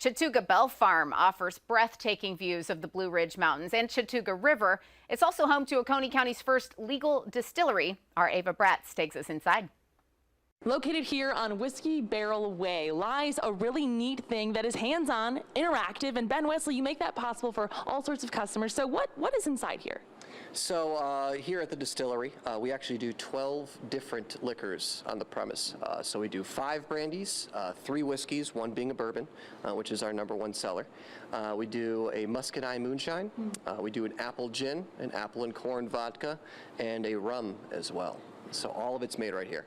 Chattooga Belle Farm offers breathtaking views of the Blue Ridge Mountains and Chattooga River. It's also home to Oconee County's first legal distillery. Our Ava Braatz takes us inside. Located here on Whiskey Barrel Way lies a really neat thing that is hands-on, interactive, and Ben Wesley, you make that possible for all sorts of customers. So what is inside here? So here at the distillery, we actually do 12 different liquors on the premise. So we do 5 brandies, 3 whiskeys, 1 being a bourbon, which is our #1 seller. We do a muscadine moonshine. We do an apple gin, an apple and corn vodka, and a rum as well. So all of it's made right here.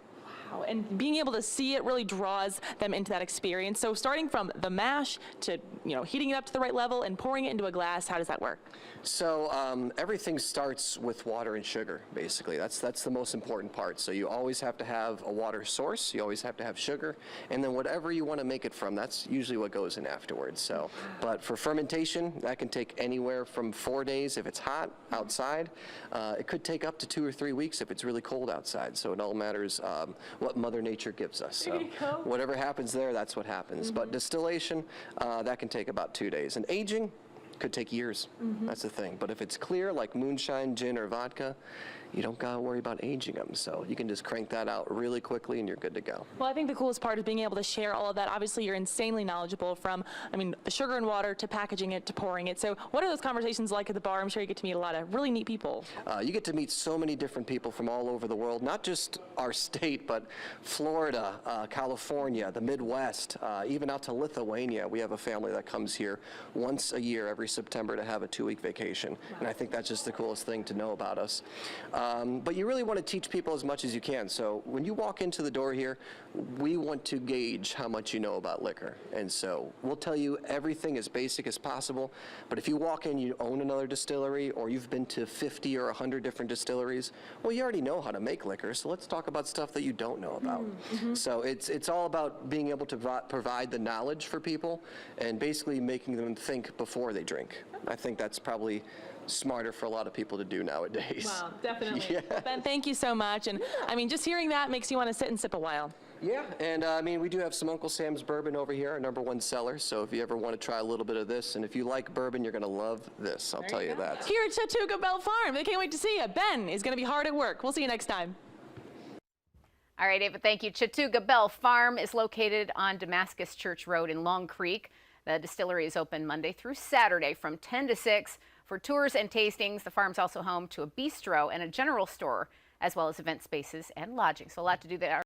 Wow, and being able to see it really draws them into that experience. So starting from the mash to heating it up to the right level and pouring it into a glass, how does that work? So everything starts with water and sugar, basically. That's the most important part. So you always have to have a water source, you always have to have sugar, and then whatever you want to make it from, that's usually what goes in afterwards. So, but for fermentation, that can take anywhere from 4 days if it's hot outside. It could take up to 2 or 3 weeks if it's really cold outside. So it all matters what Mother Nature gives us. So whatever happens there, that's what happens. But distillation, that can take about 2 days. And aging could take years. That's the thing. But if it's clear, like moonshine, gin, or vodka, you don't got to worry about aging them. So you can just crank that out really quickly and you're good to go. Well, I think the coolest part is being able to share all of that. Obviously, you're insanely knowledgeable from, the sugar and water to packaging it to pouring it. So what are those conversations like at the bar? I'm sure you get to meet a lot of really neat people. You get to meet so many different people from all over the world, not just our state, but Florida, California, the Midwest, even out to Lithuania. We have a family that comes here once a year, every September, to have a 2-week vacation. Wow. And I think that's just the coolest thing to know about us. But you really want to teach people as much as you can. So when you walk into the door here, we want to gauge how much you know about liquor. And so we'll tell you everything as basic as possible. But if you walk in, you own another distillery, or you've been to 50 or 100 different distilleries, well, you already know how to make liquor. So let's talk about stuff that you don't know about. So it's all about being able to provide the knowledge for people and basically making them think before they drink. I think that's probably smarter for a lot of people to do nowadays. Wow, definitely. Yeah. Well, Ben, thank you so much. And just hearing that makes you want to sit and sip a while. Yeah, and we do have some Uncle Sam's bourbon over here, our #1 seller. So if you ever want to try a little bit of this, and if you like bourbon, you're going to love this. I'll tell you that. Here at Chattooga Belle Farm, they can't wait to see you. Ben is going to be hard at work. We'll see you next time. All right, Ava, thank you. Chattooga Belle Farm is located on Damascus Church Road in Long Creek. The distillery is open Monday through Saturday from 10 to 6 for tours and tastings. The farm's also home to a bistro and a general store, as well as event spaces and lodging. So a lot to do there.